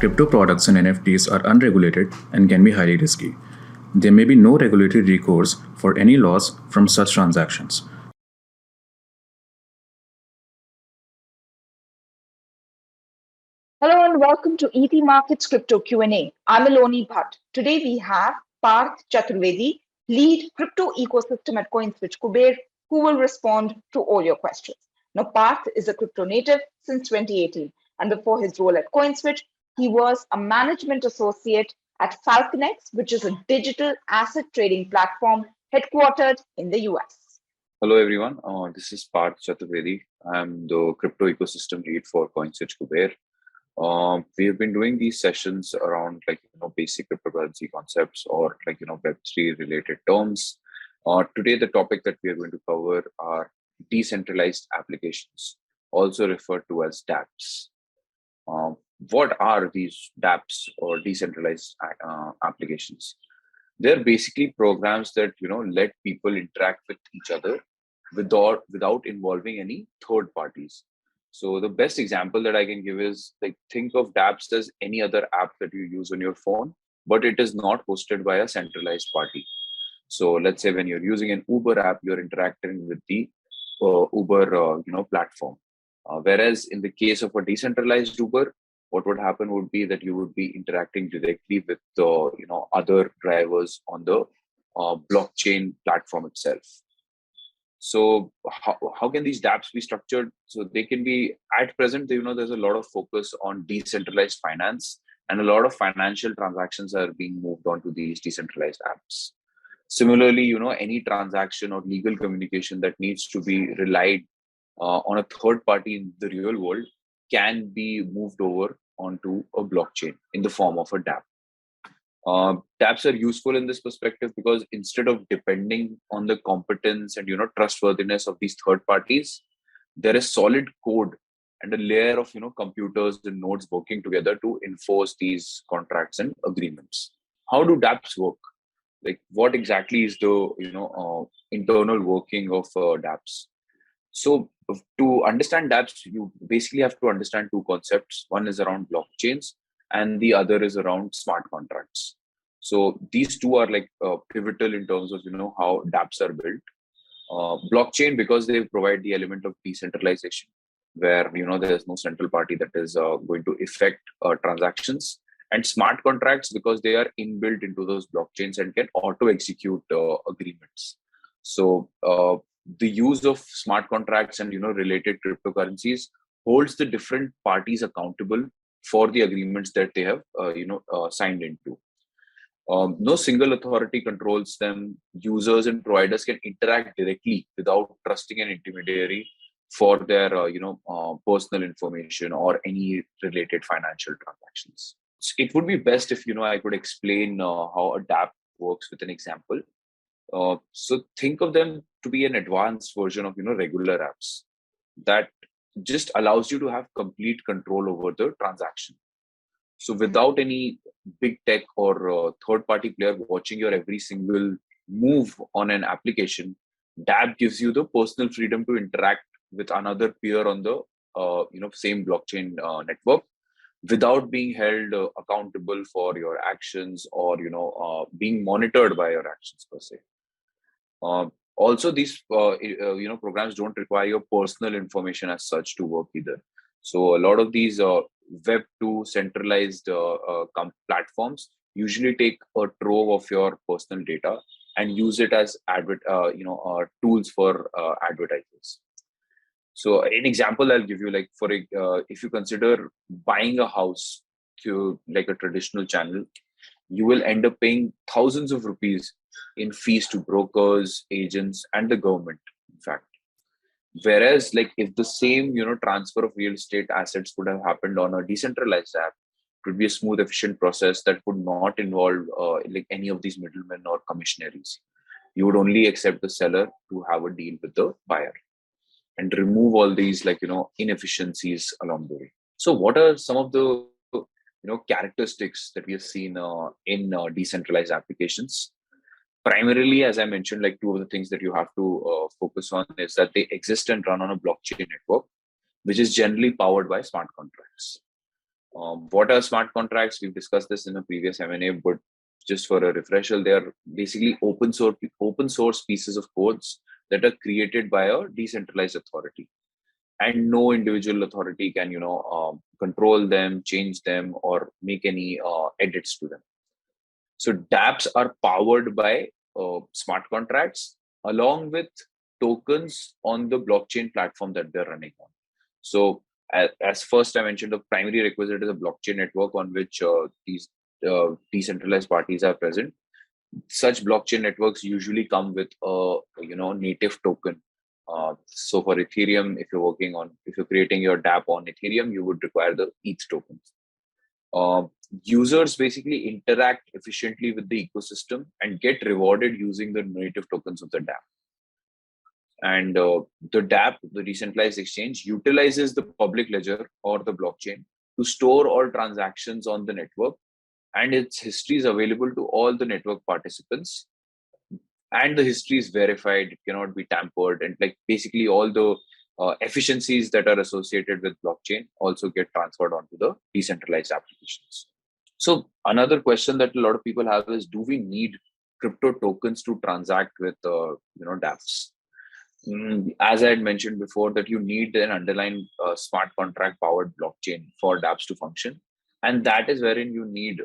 Crypto products and NFTs are unregulated and can be highly risky. There may be no regulatory recourse for any loss from such transactions. Hello and welcome to ETMarkets Crypto Q&A. I'm Aloni Bhatt. Today we have Parth Chaturvedi, lead crypto ecosystem at CoinSwitch Kuber, who will respond to all your questions. Now, Parth is a crypto native since 2018, and before his role at CoinSwitch, he was a management associate at FalconX, which is a digital asset trading platform headquartered in the US. Hello everyone, this is Parth Chaturvedi. I'm the crypto ecosystem lead for CoinSwitch Kuber. We've been doing these sessions around basic cryptocurrency concepts or Web3 related terms. Today the topic that we are going to cover are decentralized applications, also referred to as dApps. What are these dApps or decentralized applications? They're basically programs that let people interact with each other without involving any third parties. So the best example that I can give is think of dApps as any other app that you use on your phone, but it is not hosted by a centralized party. So let's say when you're using an Uber app, you're interacting with the Uber platform. Whereas in the case of a decentralized Uber, what would happen would be that you would be interacting directly with other drivers on the blockchain platform itself. So how can these dApps be structured? So they can be, at present, there's a lot of focus on decentralized finance, and a lot of financial transactions are being moved on to these decentralized apps. Similarly, any transaction or legal communication that needs to be relied on a third party in the real world can be moved over onto a blockchain in the form of a dApp. dApps are useful in this perspective because instead of depending on the competence and trustworthiness of these third parties, there is solid code and a layer of computers and nodes working together to enforce these contracts and agreements. How do dApps work? What exactly is the internal working of dApps? So to understand dApps, you basically have to understand two concepts. One is around blockchains, and the other is around smart contracts. So these two are pivotal in terms of how dApps are built. Blockchain, because they provide the element of decentralization, where there's no central party that is going to affect transactions, and smart contracts because they are inbuilt into those blockchains and can auto execute agreements. So the use of smart contracts and related cryptocurrencies holds the different parties accountable for the agreements that they have signed into. No single authority controls them. Users and providers can interact directly without trusting an intermediary for their personal information or any related financial transactions. It would be best if I could explain how a dApp works with an example. So think of them to be an advanced version of regular apps that just allows you to have complete control over the transaction. So without any big tech or third party player watching your every single move on an application, dApp gives you the personal freedom to interact with another peer on the same blockchain network without being held accountable for your actions or being monitored by your actions per se. Also, these programs don't require your personal information as such to work either. So a lot of these Web2 centralized platforms usually take a trove of your personal data and use it as tools for advertisers. So an example I'll give you, if you consider buying a house to a traditional channel, you will end up paying thousands of rupees in fees to brokers, agents, and the government, in fact. Whereas if the same transfer of real estate assets would have happened on a decentralized app, it would be a smooth, efficient process that would not involve any of these middlemen or commissionaries. You would only accept the seller to have a deal with the buyer and remove all these inefficiencies along the way. So what are some of the characteristics that we have seen in decentralized applications? Primarily, as I mentioned, two of the things that you have to focus on is that they exist and run on a blockchain network, which is generally powered by smart contracts. What are smart contracts? We've discussed this in a previous M&A, but just for a refresher, they are basically open source pieces of codes that are created by a decentralized authority, and no individual authority can control them, change them, or make any edits to them. So dApps are powered by smart contracts along with tokens on the blockchain platform that they're running on. So as first I mentioned, the primary requisite is a blockchain network on which these decentralized parties are present. Such blockchain networks usually come with a native token. So for Ethereum, if you're creating your dApp on Ethereum, you would require the ETH tokens. Users basically interact efficiently with the ecosystem and get rewarded using the native tokens of the dApp. And the dApp, the decentralized exchange, utilizes the public ledger or the blockchain to store all transactions on the network, and its history is available to all the network participants. And the history is verified; it cannot be tampered, and basically all the efficiencies that are associated with blockchain also get transferred onto the decentralized applications. So another question that a lot of people have is, do we need crypto tokens to transact with dApps? As I had mentioned before, that you need an underlying smart contract powered blockchain for dApps to function, and that is wherein you need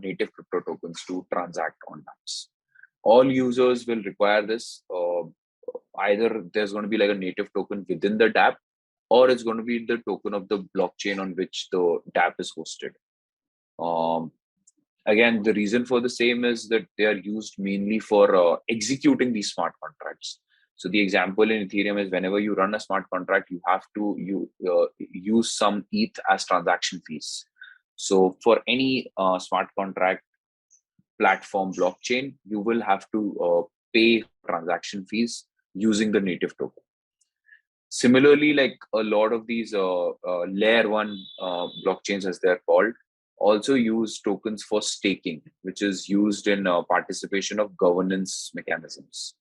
native crypto tokens to transact on dApps. All users will require this. Either there's going to be like a native token within the dApp, or it's going to be the token of the blockchain on which the dApp is hosted. Again, the reason for the same is that they are used mainly for executing these smart contracts. So the example in Ethereum is, whenever you run a smart contract, you have to use some ETH as transaction fees. So for any smart contract platform blockchain, you will have to pay transaction fees using the native token. Similarly, like a lot of these layer one blockchains, as they're called, also use tokens for staking, which is used in participation of governance mechanisms.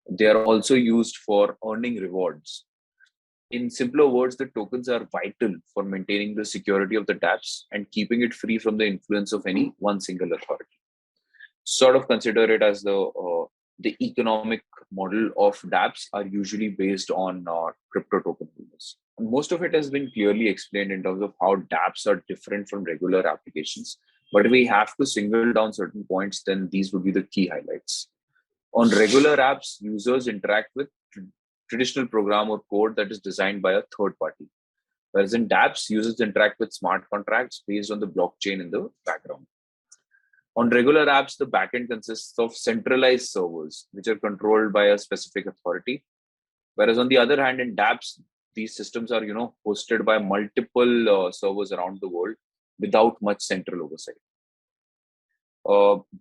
They are also used for earning rewards. In simpler words, the tokens are vital for maintaining the security of the dApps and keeping it free from the influence of any one single authority. Sort of consider it as the economic model of dApps are usually based on crypto token holders. Most of it has been clearly explained in terms of how dApps are different from regular applications. But if we have to single down certain points, then these would be the key highlights. On regular apps, users interact with traditional program or code that is designed by a third party. Whereas in dApps, users interact with smart contracts based on the blockchain in the background. On regular apps, the backend consists of centralized servers, which are controlled by a specific authority. Whereas on the other hand, in dApps, these systems are, hosted by multiple servers around the world without much central oversight.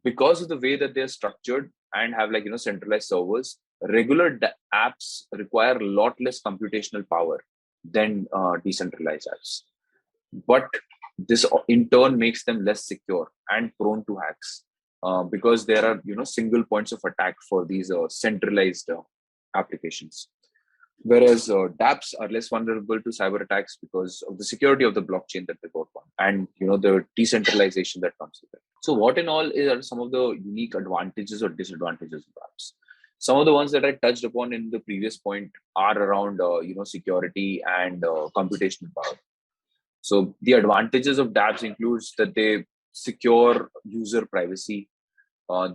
Because of the way that they're structured and have centralized servers, regular apps require a lot less computational power than decentralized apps. But this in turn makes them less secure and prone to hacks because there are single points of attack for these centralized applications. Whereas dApps are less vulnerable to cyber attacks because of the security of the blockchain that they work on, and the decentralization that comes with it. So what in all are some of the unique advantages or disadvantages of apps? Some of the ones that I touched upon in the previous point are around security and computational power. So the advantages of dApps includes that they secure user privacy.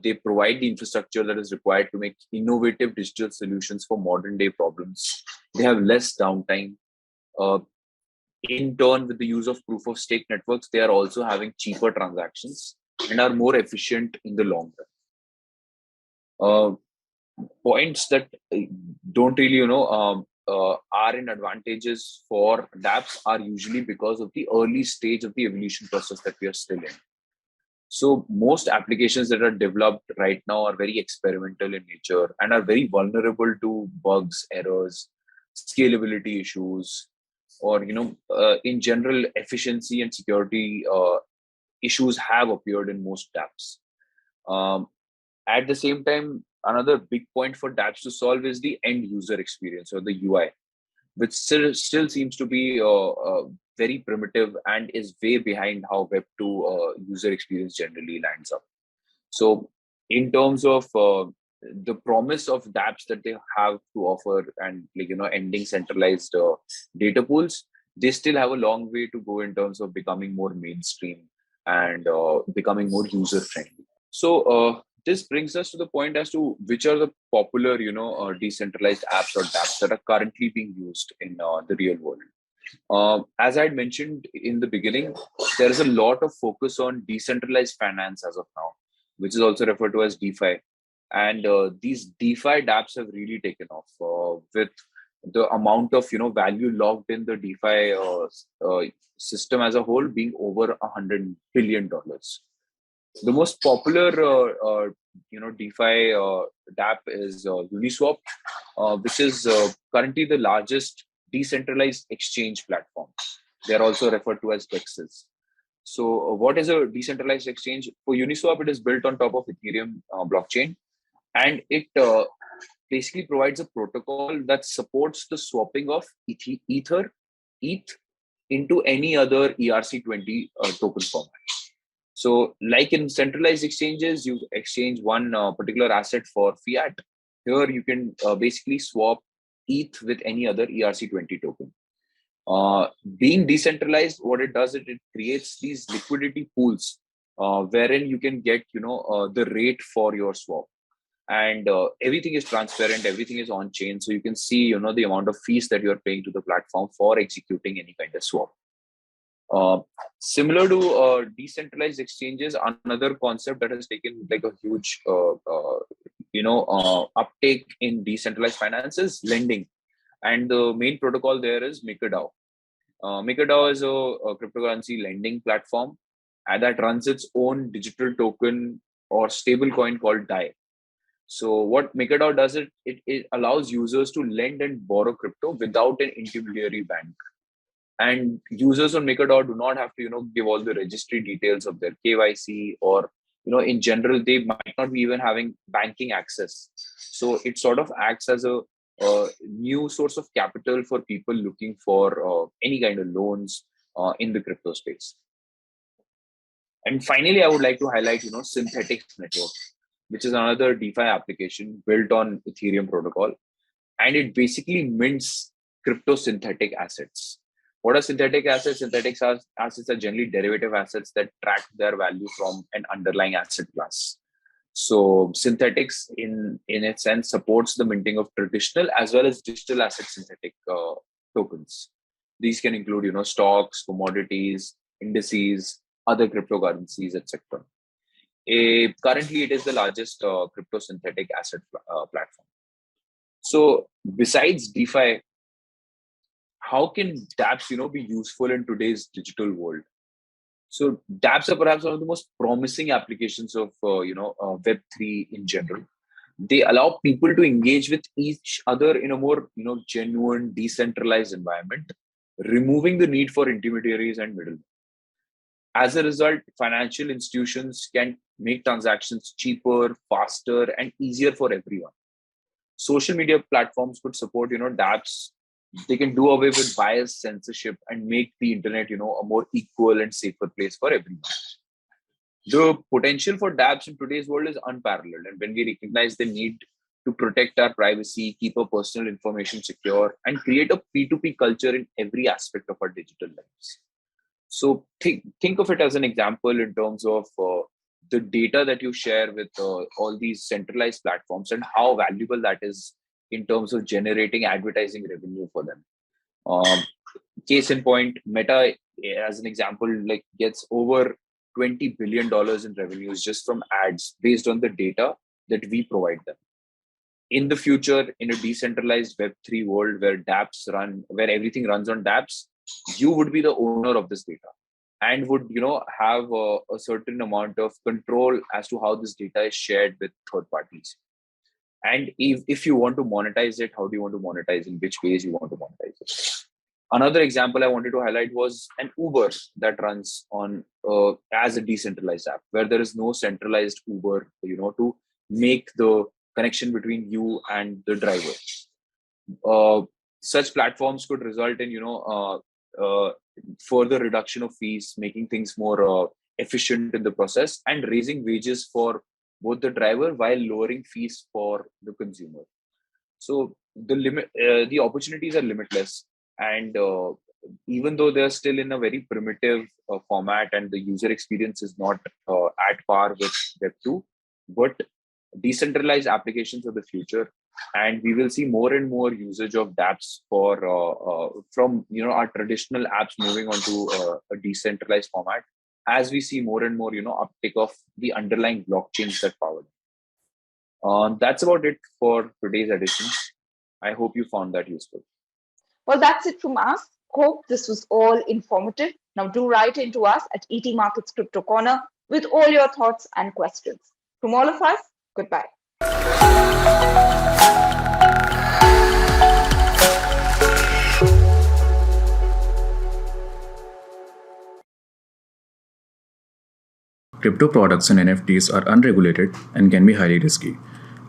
They provide the infrastructure that is required to make innovative digital solutions for modern day problems. They have less downtime. In turn, with the use of proof of stake networks, they are also having cheaper transactions and are more efficient in the long run. Points that don't really, are in advantages for dApps are usually because of the early stage of the evolution process that we are still in. So most applications that are developed right now are very experimental in nature and are very vulnerable to bugs, errors, scalability issues, or in general, efficiency and security issues have appeared in most dApps. At the same time, another big point for dApps to solve is the end user experience or the UI. which still seems to be very primitive and is way behind how Web2 user experience generally lands up. So in terms of the promise of dApps that they have to offer and ending centralized data pools, they still have a long way to go in terms of becoming more mainstream and becoming more user friendly. So this brings us to the point as to which are the popular, decentralized apps or dApps that are currently being used in the real world. As I had mentioned in the beginning, there is a lot of focus on decentralized finance as of now, which is also referred to as DeFi. And these DeFi dApps have really taken off with the amount of value logged in the DeFi system as a whole being over $100 billion. The most popular DeFi dApp is Uniswap, which is currently the largest decentralized exchange platform. They are also referred to as DEXs. So what is a decentralized exchange? For Uniswap, it is built on top of Ethereum blockchain, and it basically provides a protocol that supports the swapping of ETH into any other ERC20 token format. So like in centralized exchanges, you exchange one particular asset for fiat. Here you can basically swap ETH with any other ERC20 token. Being decentralized, what it does is it creates these liquidity pools wherein you can get the rate for your swap, and everything is transparent, everything is on chain, so you can see the amount of fees that you are paying to the platform for executing any kind of swap. Similar to decentralized exchanges, another concept that has taken like a huge uptake in decentralized finance is lending, and the main protocol there is MakerDAO. MakerDAO is a cryptocurrency lending platform and that runs its own digital token or stable coin called DAI. So what MakerDAO does, it allows users to lend and borrow crypto without an intermediary bank. And users on MakerDAO do not have to give all the registry details of their KYC, or in general they might not be even having banking access. So it sort of acts as a new source of capital for people looking for any kind of loans in the crypto space. And finally, I would like to highlight Synthetics Network, which is another DeFi application built on Ethereum protocol, and it basically mints crypto synthetic assets. What are synthetic assets? Synthetic assets are generally derivative assets that track their value from an underlying asset class. So synthetics, in its sense, supports the minting of traditional as well as digital asset synthetic tokens. These can include stocks, commodities, indices, other cryptocurrencies, etc. Currently, it is the largest crypto synthetic asset platform. So besides DeFi, how can dApps be useful in today's digital world? So dApps are perhaps one of the most promising applications of Web3 in general. They allow people to engage with each other in a more genuine, decentralized environment, removing the need for intermediaries and middlemen. As a result, financial institutions can make transactions cheaper, faster, and easier for everyone. Social media platforms could support dApps. They can do away with bias, censorship, and make the internet a more equal and safer place for everyone. The potential for dApps in today's world is unparalleled, and when we recognize the need to protect our privacy, keep our personal information secure, and create a P2P culture in every aspect of our digital lives. So think of it as an example in terms of the data that you share with all these centralized platforms and how valuable that is in terms of generating advertising revenue for them. Case in point, Meta, as an example, gets over $20 billion in revenues just from ads based on the data that we provide them. In the future, in a decentralized Web3 world where dApps run, where everything runs on dApps, you would be the owner of this data and would have a certain amount of control as to how this data is shared with third parties. And if you want to monetize it, how do you want to monetize, in which ways you want to monetize it? Another example I wanted to highlight was an Uber that runs on as a decentralized app, where there is no centralized Uber to make the connection between you and the driver. such platforms could result in further reduction of fees, making things more efficient in the process, and raising wages for both the driver while lowering fees for the consumer. So the opportunities are limitless, and even though they're still in a very primitive format and the user experience is not at par with Web2, but decentralized applications of the future, and we will see more and more usage of dApps from our traditional apps moving on to a decentralized format, as we see more and more uptake of the underlying blockchains that power them. That's about it for today's edition. I hope you found that useful. Well, that's it from us. Hope this was all informative. Now do write into us at ETMarkets Crypto Corner with all your thoughts and questions. From all of us, goodbye. Crypto products and NFTs are unregulated and can be highly risky.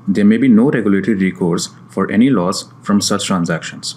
There may be no regulatory recourse for any loss from such transactions.